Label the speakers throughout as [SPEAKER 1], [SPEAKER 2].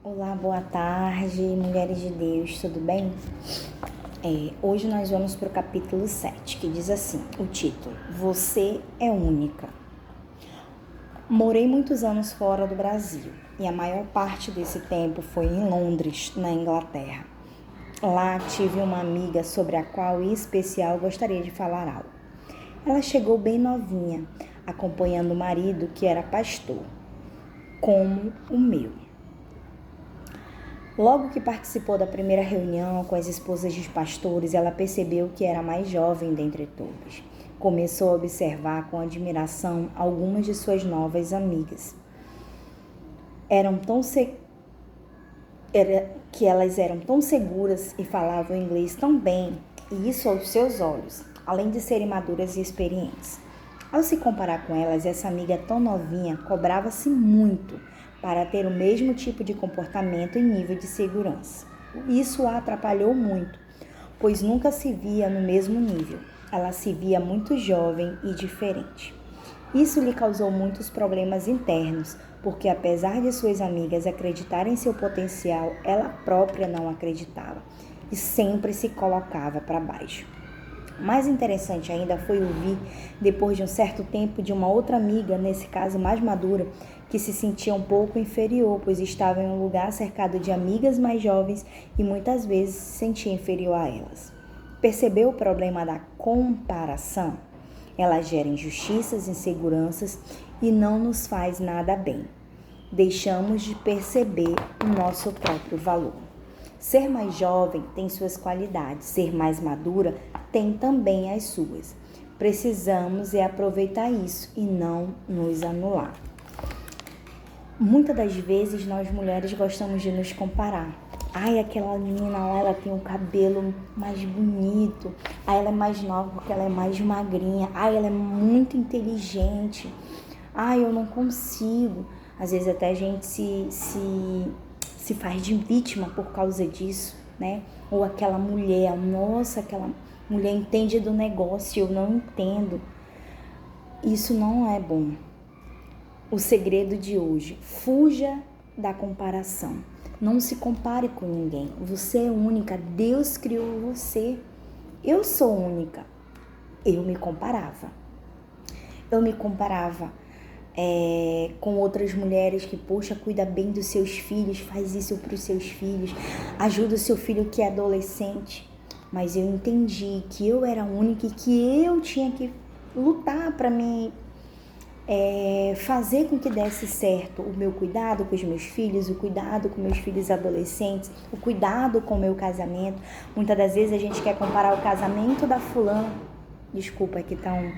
[SPEAKER 1] Olá, boa tarde, mulheres de Deus, tudo bem? Hoje nós vamos para o capítulo 7, que diz assim, o título, Você é única. Morei muitos anos fora do Brasil e a maior parte desse tempo foi em Londres, na Inglaterra. Lá tive uma amiga sobre a qual em especial gostaria de falar algo. Ela chegou bem novinha, acompanhando o marido que era pastor, como o meu. Logo que participou da primeira reunião com as esposas dos pastores, ela percebeu que era a mais jovem dentre todas. Começou a observar com admiração algumas de suas novas amigas. Elas eram tão seguras e falavam inglês tão bem, e isso aos seus olhos, além de serem maduras e experientes. Ao se comparar com elas, essa amiga tão novinha cobrava-se muito para ter o mesmo tipo de comportamento e nível de segurança. Isso a atrapalhou muito, pois nunca se via no mesmo nível. Ela se via muito jovem e diferente. Isso lhe causou muitos problemas internos, porque apesar de suas amigas acreditarem em seu potencial, ela própria não acreditava e sempre se colocava para baixo. Mais interessante ainda foi ouvir, depois de um certo tempo, de uma outra amiga, nesse caso mais madura, que se sentia um pouco inferior, pois estava em um lugar cercado de amigas mais jovens e muitas vezes se sentia inferior a elas. Percebeu o problema da comparação? Ela gera injustiças, inseguranças e não nos faz nada bem. Deixamos de perceber o nosso próprio valor. Ser mais jovem tem suas qualidades, ser mais madura tem também as suas. Precisamos aproveitar isso e não nos anular. Muitas das vezes nós mulheres gostamos de nos comparar. Ai, aquela menina lá, ela tem um cabelo mais bonito. Ai, ela é mais nova porque ela é mais magrinha. Ai, ela é muito inteligente. Ai, eu não consigo. Às vezes até a gente se faz de vítima por causa disso, né? Ou aquela mulher, nossa, aquela mulher entende do negócio, eu não entendo. Isso não é bom. O segredo de hoje, fuja da comparação. Não se compare com ninguém. Você é única, Deus criou você. Eu sou única. Eu me comparava com outras mulheres que, poxa, cuida bem dos seus filhos, faz isso para os seus filhos, ajuda o seu filho que é adolescente. Mas eu entendi que eu era única e que eu tinha que lutar para me fazer com que desse certo o meu cuidado com os meus filhos, o cuidado com meus filhos adolescentes, o cuidado com o meu casamento. Muitas das vezes a gente quer comparar o casamento da fulana, desculpa, é que estão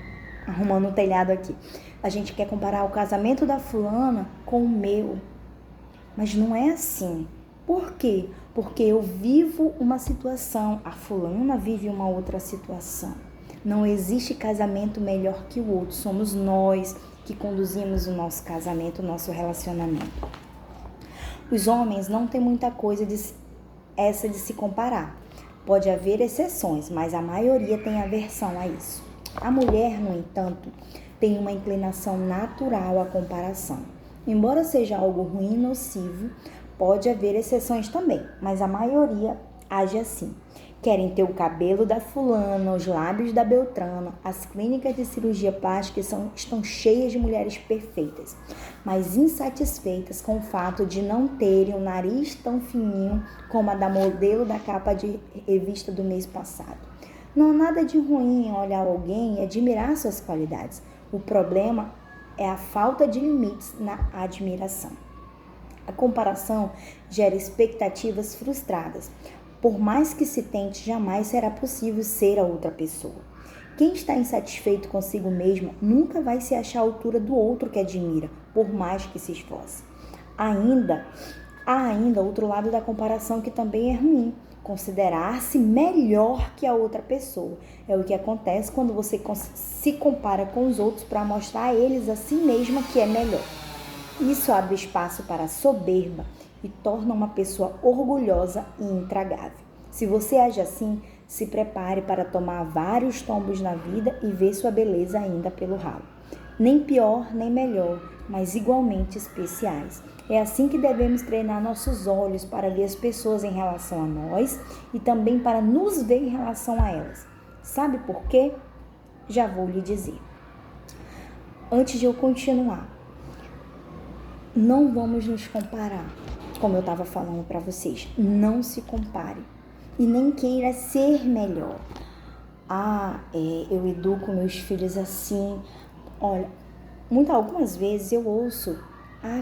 [SPEAKER 1] arrumando um telhado aqui. A gente quer comparar o casamento da fulana com o meu, mas não é assim. Por quê? Porque eu vivo uma situação, a fulana vive uma outra situação. Não existe casamento melhor que o outro, somos nós que conduzimos o nosso casamento, o nosso relacionamento. Os homens não têm muita coisa de se comparar. Pode haver exceções, mas a maioria tem aversão a isso. A mulher, no entanto, tem uma inclinação natural à comparação. Embora seja algo ruim e nocivo, pode haver exceções também, mas a maioria age assim. Querem ter o cabelo da fulana, os lábios da beltrana. As clínicas de cirurgia plástica estão cheias de mulheres perfeitas, mas insatisfeitas com o fato de não terem um nariz tão fininho como a da modelo da capa de revista do mês passado. Não há nada de ruim em olhar alguém e admirar suas qualidades. O problema é a falta de limites na admiração. A comparação gera expectativas frustradas. Por mais que se tente, jamais será possível ser a outra pessoa. Quem está insatisfeito consigo mesmo nunca vai se achar à altura do outro que admira, por mais que se esforce. Há ainda outro lado da comparação que também é ruim. Considerar-se melhor que a outra pessoa. É o que acontece quando você se compara com os outros para mostrar a eles a si mesma que é melhor. Isso abre espaço para a soberba e torna uma pessoa orgulhosa e intragável. Se você age assim, se prepare para tomar vários tombos na vida e ver sua beleza ainda pelo ralo. nem pior nem melhor, mas igualmente especiais. É assim que devemos treinar nossos olhos para ver as pessoas em relação a nós e também para nos ver em relação a elas. Sabe por quê? Já vou lhe dizer. Antes de eu continuar, não vamos nos comparar, como eu estava falando para vocês. Não se compare e nem queira ser melhor. Eu educo meus filhos assim. Olha, algumas vezes eu ouço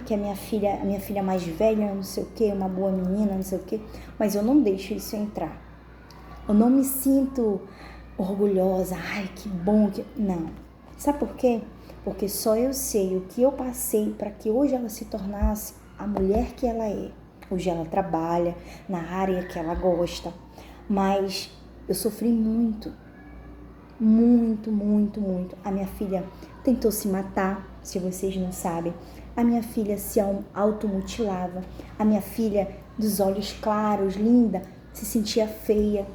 [SPEAKER 1] que a minha filha mais velha, não sei o que, uma boa menina, não sei o que, mas eu não deixo isso entrar. Eu não me sinto orgulhosa, que bom que... Não. Sabe por quê? Porque só eu sei o que eu passei para que hoje ela se tornasse a mulher que ela é. Hoje ela trabalha na área que ela gosta, mas eu sofri muito. Muito, muito, muito. A minha filha tentou se matar, se vocês não sabem. A minha filha se automutilava. A minha filha, dos olhos claros, linda, se sentia feia.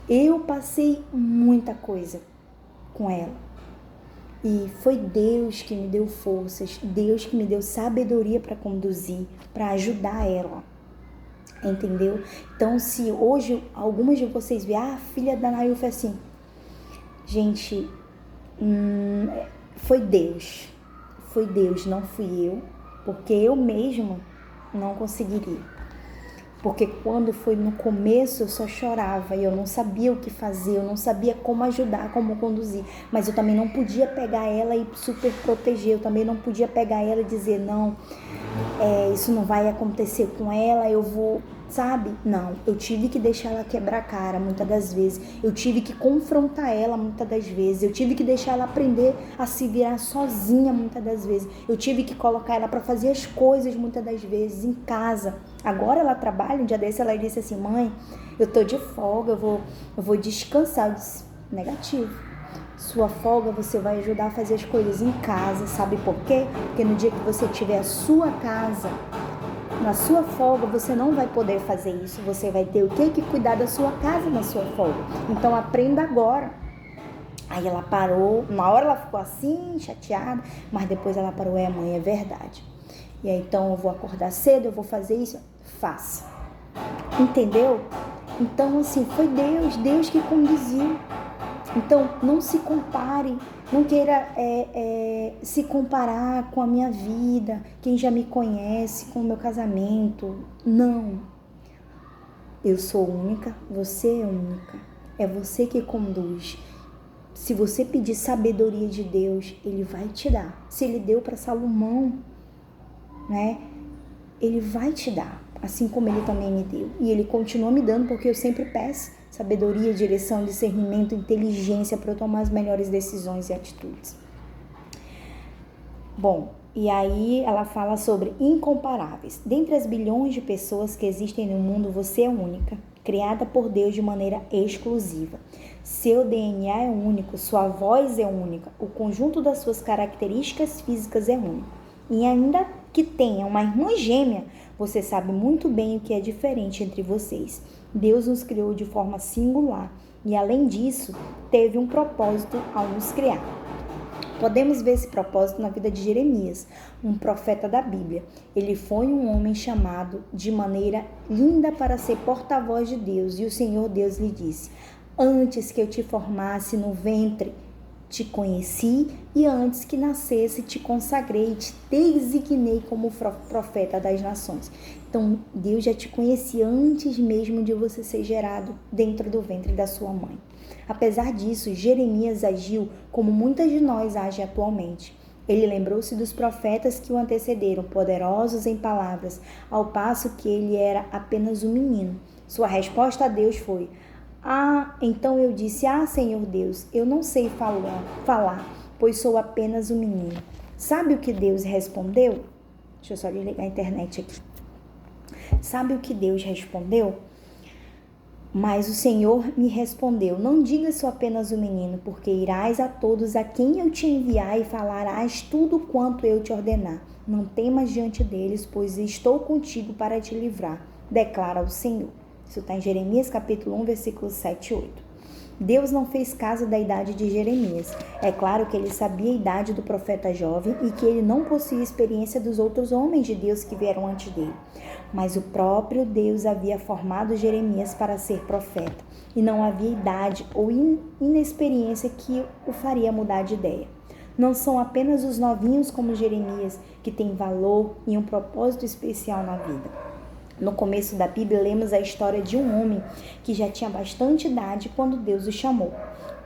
[SPEAKER 1] Eu passei muita coisa com ela. E foi Deus que me deu forças, Deus que me deu sabedoria para conduzir, para ajudar ela. Entendeu? Então, se hoje algumas de vocês veem, a filha da Nailfa é assim. Gente, foi Deus, não fui eu, porque eu mesma não conseguiria. Porque quando foi no começo eu só chorava e eu não sabia o que fazer, eu não sabia como ajudar, como conduzir. Mas eu também não podia pegar ela e super proteger, eu também não podia pegar ela e dizer, não, isso não vai acontecer com ela, eu vou... Sabe? Não, eu tive que deixar ela quebrar a cara muitas das vezes, eu tive que confrontar ela muitas das vezes, eu tive que deixar ela aprender a se virar sozinha muitas das vezes, eu tive que colocar ela para fazer as coisas muitas das vezes em casa. Agora ela trabalha, um dia desse ela disse assim, mãe, eu tô de folga, eu vou descansar. Eu disse, negativo. Sua folga você vai ajudar a fazer as coisas em casa, sabe por quê? Porque no dia que você tiver a sua casa, na sua folga você não vai poder fazer isso, você vai ter o quê? Que cuidar da sua casa na sua folga. Então aprenda agora. Aí ela parou, na hora ela ficou assim, chateada, mas depois ela parou, mãe, é verdade. E aí então eu vou acordar cedo, eu vou fazer isso, faça. Entendeu? Então assim, foi Deus que conduziu. Então não se compare, não queira se comparar com a minha vida, quem já me conhece, com o meu casamento. Não. Eu sou única, você é única. É você que conduz. Se você pedir sabedoria de Deus, Ele vai te dar. Se Ele deu para Salomão, né? Ele vai te dar, assim como Ele também me deu. E Ele continua me dando, porque eu sempre peço sabedoria, direção, discernimento, inteligência para eu tomar as melhores decisões e atitudes. Bom, e aí ela fala sobre incomparáveis. Dentre as bilhões de pessoas que existem no mundo, você é única, criada por Deus de maneira exclusiva. Seu DNA é único, sua voz é única, o conjunto das suas características físicas é único. E ainda que tenha uma irmã gêmea, você sabe muito bem o que é diferente entre vocês. Deus nos criou de forma singular e, além disso, teve um propósito ao nos criar. Podemos ver esse propósito na vida de Jeremias, um profeta da Bíblia. Ele foi um homem chamado de maneira linda para ser porta-voz de Deus, e o Senhor Deus lhe disse: antes que eu te formasse no ventre, te conheci, e antes que nascesse te consagrei e te designei como profeta das nações. Então, Deus já te conhecia antes mesmo de você ser gerado dentro do ventre da sua mãe. Apesar disso, Jeremias agiu como muitas de nós agem atualmente. Ele lembrou-se dos profetas que o antecederam, poderosos em palavras, ao passo que ele era apenas um menino. Sua resposta a Deus foi: então eu disse, Senhor Deus, eu não sei falar, pois sou apenas um menino. Sabe o que Deus respondeu? Deixa eu só desligar a internet aqui. Sabe o que Deus respondeu? Mas o Senhor me respondeu: não digas sou apenas um menino, porque irás a todos a quem eu te enviar e falarás tudo quanto eu te ordenar. Não temas diante deles, pois estou contigo para te livrar, declara o Senhor. Isso está em Jeremias capítulo 1, versículos 7 e 8. Deus não fez caso da idade de Jeremias. É claro que ele sabia a idade do profeta jovem e que ele não possuía experiência dos outros homens de Deus que vieram antes dele. Mas o próprio Deus havia formado Jeremias para ser profeta, e não havia idade ou inexperiência que o faria mudar de ideia. Não são apenas os novinhos como Jeremias que têm valor e um propósito especial na vida. No começo da Bíblia, lemos a história de um homem que já tinha bastante idade quando Deus o chamou.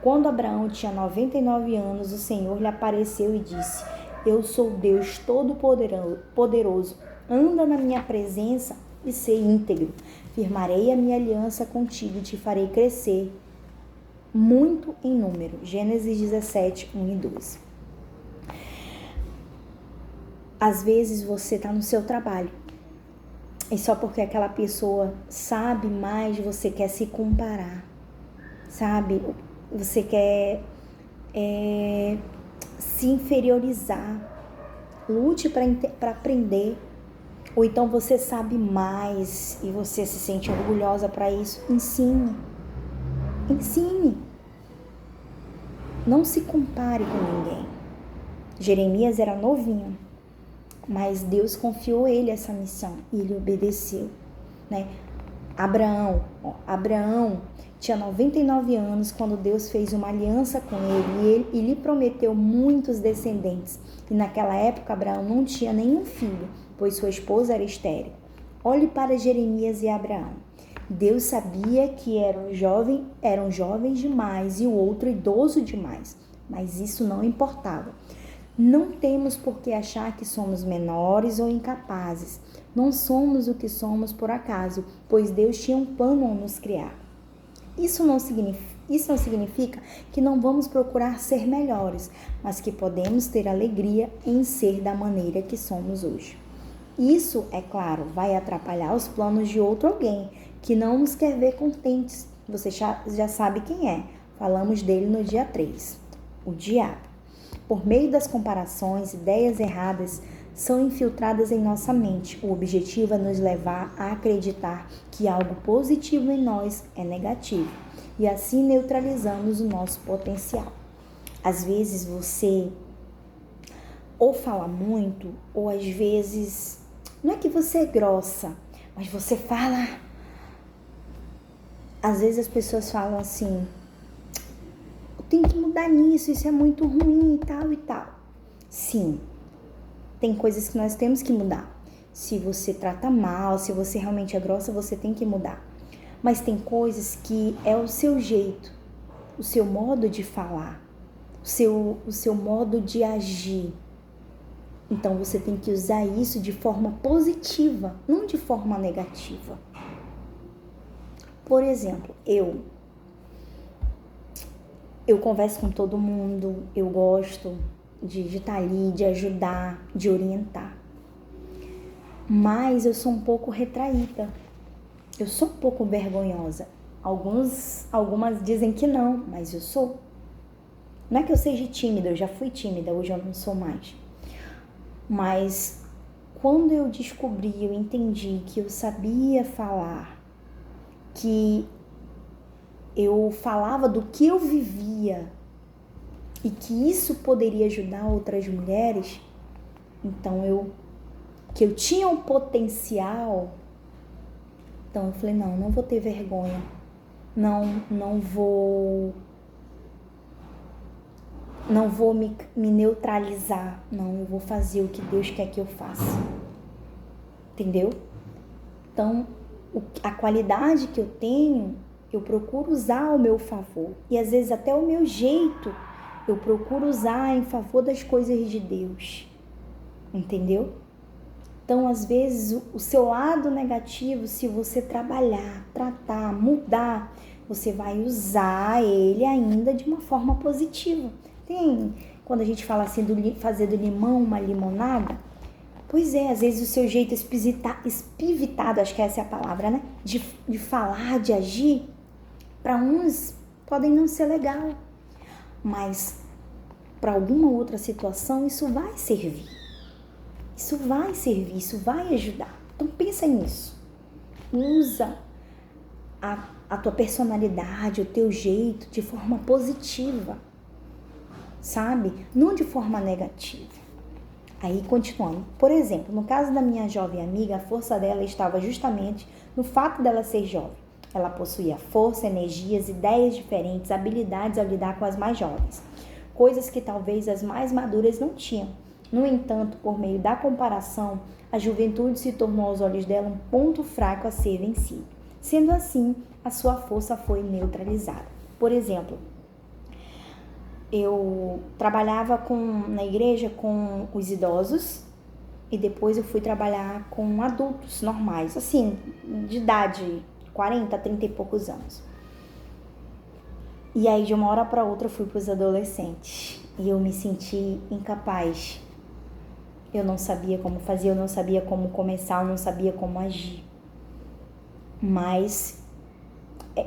[SPEAKER 1] Quando Abraão tinha 99 anos, o Senhor lhe apareceu e disse: Eu sou Deus Todo-Poderoso, anda na minha presença e ser íntegro. Firmarei a minha aliança contigo e te farei crescer muito em número. Gênesis 17, 1 e 12. Às vezes você está no seu trabalho e só porque aquela pessoa sabe mais, você quer se comparar, sabe? Você quer se inferiorizar. Lute para aprender. Ou então você sabe mais e você se sente orgulhosa para isso. Ensine. Ensine. Não se compare com ninguém. Jeremias era novinho, mas Deus confiou a ele essa missão e ele obedeceu, né? Abraão tinha 99 anos quando Deus fez uma aliança com ele e lhe prometeu muitos descendentes. E naquela época Abraão não tinha nenhum filho, pois sua esposa era estéril. Olhe para Jeremias e Abraão. Deus sabia que eram jovens demais e o outro idoso demais, mas isso não importava. Não temos por que achar que somos menores ou incapazes. Não somos o que somos por acaso, pois Deus tinha um plano ao nos criar. Isso não significa que não vamos procurar ser melhores, mas que podemos ter alegria em ser da maneira que somos hoje. Isso, é claro, vai atrapalhar os planos de outro alguém que não nos quer ver contentes. Você já sabe quem é. Falamos dele no dia 3, o diabo. Por meio das comparações, ideias erradas são infiltradas em nossa mente. O objetivo é nos levar a acreditar que algo positivo em nós é negativo e assim neutralizamos o nosso potencial. Às vezes você ou fala muito, ou às vezes, não é que você é grossa, mas você fala. Às vezes as pessoas falam assim: tem que mudar nisso, isso é muito ruim e tal e tal. Sim, tem coisas que nós temos que mudar. Se você trata mal, se você realmente é grossa, você tem que mudar. Mas tem coisas que é o seu jeito, o seu modo de falar, o seu modo de agir. Então você tem que usar isso de forma positiva, não de forma negativa. Por exemplo, eu converso com todo mundo, eu gosto de estar ali, de ajudar, de orientar. Mas eu sou um pouco retraída, eu sou um pouco vergonhosa. Algumas dizem que não, mas eu sou. Não é que eu seja tímida, eu já fui tímida, hoje eu não sou mais. Mas quando eu descobri, eu entendi que eu sabia falar, que eu falava do que eu vivia e que isso poderia ajudar outras mulheres, então que eu tinha um potencial, então eu falei, não vou ter vergonha, não vou me neutralizar, eu vou fazer o que Deus quer que eu faça, entendeu? Então, a qualidade que eu tenho, eu procuro usar ao meu favor. E às vezes até o meu jeito eu procuro usar em favor das coisas de Deus. Entendeu? Então, às vezes, o seu lado negativo, se você trabalhar, tratar, mudar, você vai usar ele ainda de uma forma positiva. Tem, quando a gente fala assim, fazer do limão uma limonada, pois é, às vezes o seu jeito espivitado, acho que essa é a palavra, né? De falar, de agir, para uns podem não ser legal, mas para alguma outra situação isso vai servir. Isso vai ajudar. Então pensa nisso. Usa a tua personalidade, o teu jeito de forma positiva, sabe? Não de forma negativa. Aí, continuando. Por exemplo, no caso da minha jovem amiga, a força dela estava justamente no fato dela ser jovem. Ela possuía força, energias, ideias diferentes, habilidades ao lidar com as mais jovens. Coisas que talvez as mais maduras não tinham. No entanto, por meio da comparação, a juventude se tornou aos olhos dela um ponto fraco a ser vencido. Sendo assim, a sua força foi neutralizada. Por exemplo, eu trabalhava na igreja com os idosos e depois eu fui trabalhar com adultos normais, assim, de idade 40, 30 e poucos anos. E aí, de uma hora para outra, eu fui para os adolescentes e eu me senti incapaz. Eu não sabia como fazer, eu não sabia como começar, eu não sabia como agir.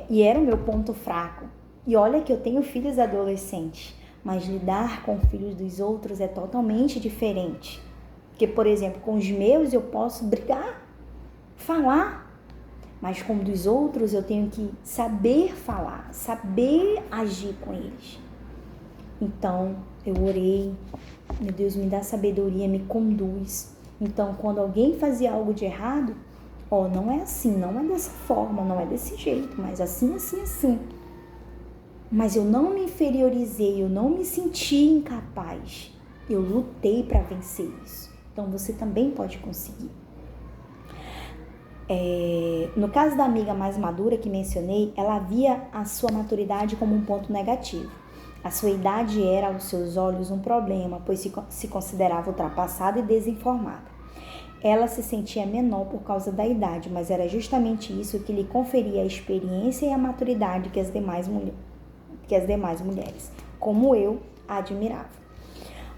[SPEAKER 1] E era o meu ponto fraco. E olha que eu tenho filhos adolescentes, mas lidar com filhos dos outros é totalmente diferente. Porque, por exemplo, com os meus eu posso brigar, falar, mas com os dos outros eu tenho que saber falar, saber agir com eles. Então, eu orei, meu Deus, me dá sabedoria, me conduz. Então, quando alguém fazia algo de errado, não é assim, não é dessa forma, não é desse jeito, mas assim, assim, assim. Mas eu não me inferiorizei, eu não me senti incapaz. Eu lutei para vencer isso. Então, você também pode conseguir. No caso da amiga mais madura que mencionei, ela via a sua maturidade como um ponto negativo. A sua idade era, aos seus olhos, um problema, pois se considerava ultrapassada e desinformada. Ela se sentia menor por causa da idade, mas era justamente isso que lhe conferia a experiência e a maturidade que as demais mulheres, como eu, a admiravam.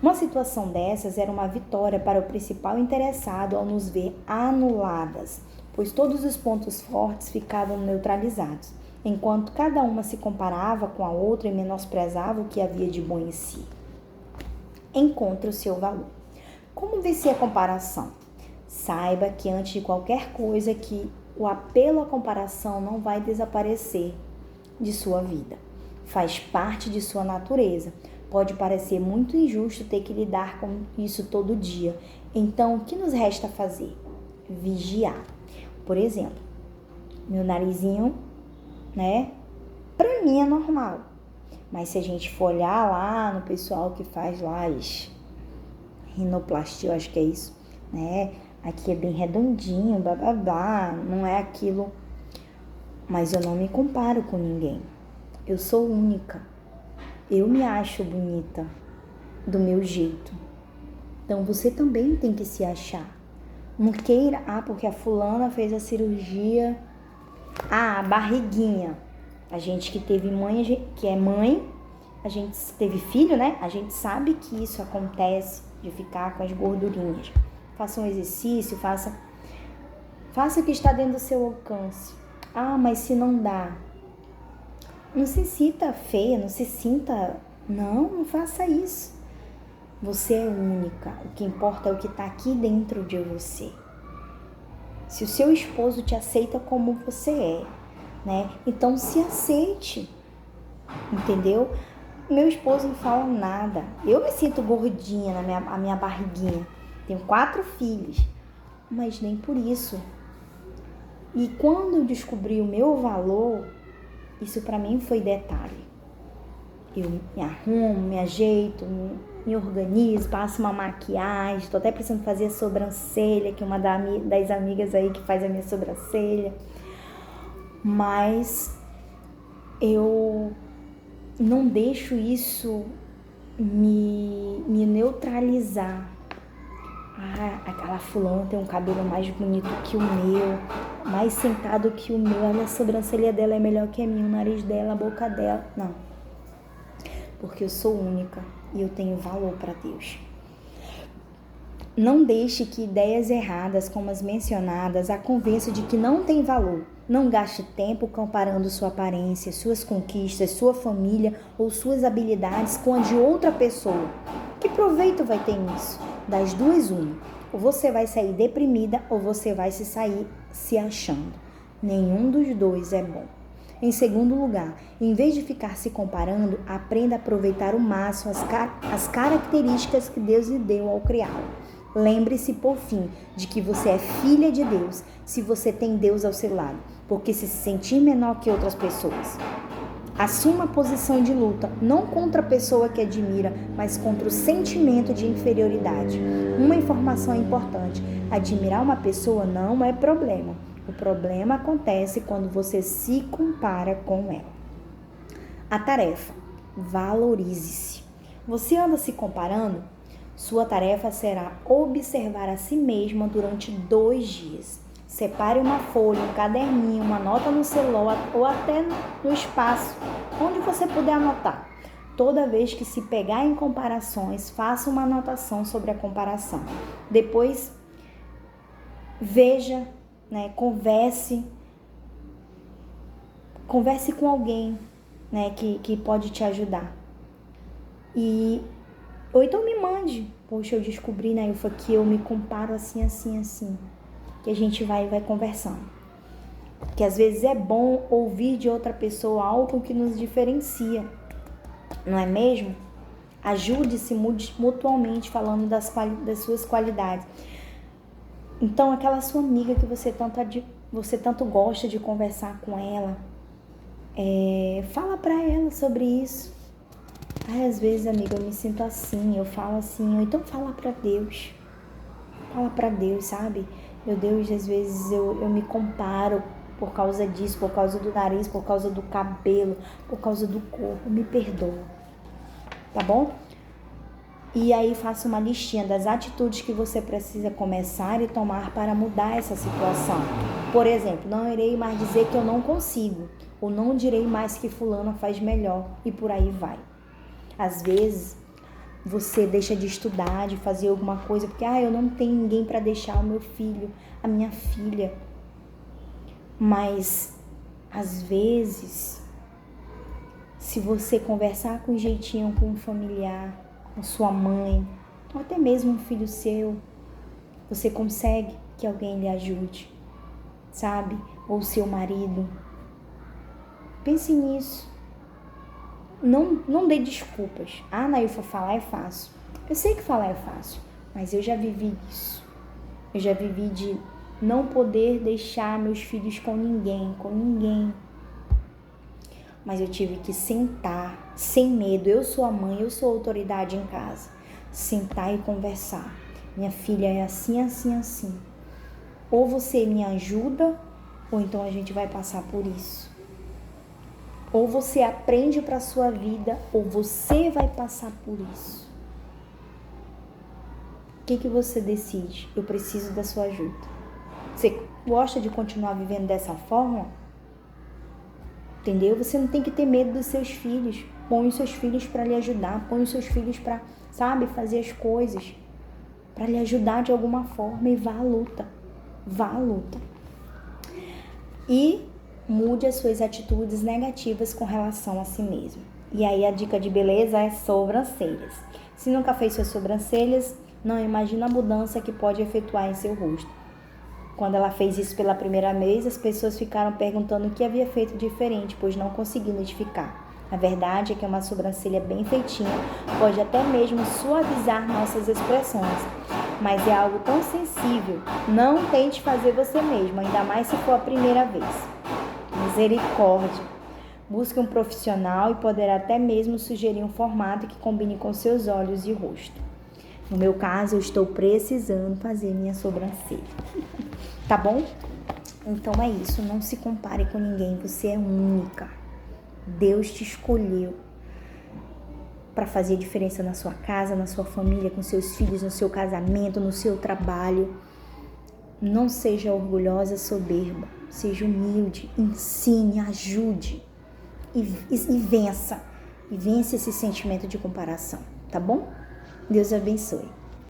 [SPEAKER 1] Uma situação dessas era uma vitória para o principal interessado ao nos ver anuladas, pois todos os pontos fortes ficavam neutralizados, enquanto cada uma se comparava com a outra e menosprezava o que havia de bom em si. Encontre o seu valor. Como vencer a comparação? Saiba que antes de qualquer coisa que o apelo à comparação não vai desaparecer de sua vida. Faz parte de sua natureza. Pode parecer muito injusto ter que lidar com isso todo dia. Então, o que nos resta fazer? Vigiar. Por exemplo, meu narizinho, pra mim é normal. Mas se a gente for olhar lá no pessoal que faz lá rinoplastia, eu acho que é isso, Aqui é bem redondinho, blá, blá, blá, não é aquilo. Mas eu não me comparo com ninguém. Eu sou única. Eu me acho bonita do meu jeito. Então você também tem que se achar. Não queira, porque a fulana fez a cirurgia, a barriguinha. A gente que teve mãe, que é mãe, a gente teve filho, A gente sabe que isso acontece, de ficar com as gordurinhas. Faça um exercício, faça o que está dentro do seu alcance. Mas se não dá, não se sinta feia, não faça isso. Você é única, o que importa é o que está aqui dentro de você. Se o seu esposo te aceita como você é, então se aceite, entendeu? Meu esposo não fala nada, eu me sinto gordinha a minha barriguinha. Tenho 4 filhos, mas nem por isso. E quando eu descobri o meu valor, isso para mim foi detalhe. Eu me arrumo, me ajeito, me organizo, passo uma maquiagem. Estou até precisando fazer a sobrancelha, que é uma das amigas aí que faz a minha sobrancelha. Mas eu não deixo isso me neutralizar. Aquela fulana tem um cabelo mais bonito que o meu, mais sentado que o meu, olha, a sobrancelha dela é melhor que a minha, o nariz dela, a boca dela. Não, porque eu sou única e eu tenho valor para Deus. Não deixe que ideias erradas, como as mencionadas, a convençam de que não tem valor. Não gaste tempo comparando sua aparência, suas conquistas, sua família ou suas habilidades com a de outra pessoa. Que proveito vai ter nisso? Das duas, uma. Ou você vai sair deprimida ou você vai sair se achando. Nenhum dos dois é bom. Em segundo lugar, em vez de ficar se comparando, aprenda a aproveitar ao máximo as características que Deus lhe deu ao criá-lo. Lembre-se, por fim, de que você é filha de Deus se você tem Deus ao seu lado, porque se sentir menor que outras pessoas. Assuma a posição de luta, não contra a pessoa que admira, mas contra o sentimento de inferioridade. Uma informação importante: admirar uma pessoa não é problema. O problema acontece quando você se compara com ela. A tarefa: valorize-se. Você anda se comparando? Sua tarefa será observar a si mesma durante 2 dias. Separe uma folha, um caderninho, uma nota no celular ou até no espaço, onde você puder anotar. Toda vez que se pegar em comparações, faça uma anotação sobre a comparação. Depois, veja, converse com alguém, que pode te ajudar. Ou então me mande: poxa, eu descobri, Nailfa, que eu me comparo assim, assim, assim. Que a gente vai conversando. Que às vezes é bom ouvir de outra pessoa algo que nos diferencia, não é mesmo? Ajude-se mutuamente falando das suas qualidades. Então, aquela sua amiga que você tanto gosta de conversar com ela, fala pra ela sobre isso. Às vezes, amiga, eu me sinto assim, eu falo assim, ou então fala pra Deus. Fala pra Deus, sabe? Meu Deus, às vezes eu me comparo por causa disso, por causa do nariz, por causa do cabelo, por causa do corpo. Me perdoa, tá bom? E aí faça uma listinha das atitudes que você precisa começar e tomar para mudar essa situação. Por exemplo, não irei mais dizer que eu não consigo, ou não direi mais que fulano faz melhor, e por aí vai. Às vezes você deixa de estudar, de fazer alguma coisa, porque eu não tenho ninguém para deixar o meu filho, a minha filha. Mas, às vezes, se você conversar com jeitinho com um familiar, com sua mãe, ou até mesmo um filho seu, você consegue que alguém lhe ajude, sabe? Ou seu marido. Pense nisso. Não dê desculpas. Nailfa, falar é fácil. Eu sei que falar é fácil, mas eu já vivi isso. Eu já vivi de não poder deixar meus filhos com ninguém. Mas eu tive que sentar, sem medo. Eu sou a mãe, eu sou a autoridade em casa. Sentar e conversar. Minha filha é assim, assim, assim. Ou você me ajuda, ou então a gente vai passar por isso. Ou você aprende para a sua vida, ou você vai passar por isso. O que você decide? Eu preciso da sua ajuda. Você gosta de continuar vivendo dessa forma? Entendeu? Você não tem que ter medo dos seus filhos. Põe os seus filhos para lhe ajudar. Põe os seus filhos para, fazer as coisas. Para lhe ajudar de alguma forma. E vá à luta. Vá à luta. E mude as suas atitudes negativas com relação a si mesmo. E aí a dica de beleza é sobrancelhas. Se nunca fez suas sobrancelhas, não imagina a mudança que pode efetuar em seu rosto. Quando ela fez isso pela primeira vez, as pessoas ficaram perguntando o que havia feito diferente, pois não conseguiam identificar. A verdade é que uma sobrancelha bem feitinha pode até mesmo suavizar nossas expressões, mas é algo tão sensível. Não tente fazer você mesmo, ainda mais se for a primeira vez. Misericórdia. Busque um profissional e poderá até mesmo sugerir um formato que combine com seus olhos e rosto. No meu caso, eu estou precisando fazer minha sobrancelha. Tá bom? Então é isso. Não se compare com ninguém. Você é única. Deus te escolheu para fazer diferença na sua casa, na sua família, com seus filhos, no seu casamento, no seu trabalho. Não seja orgulhosa, soberba. Seja humilde, ensine, ajude e vença. E vença esse sentimento de comparação, tá bom? Deus abençoe.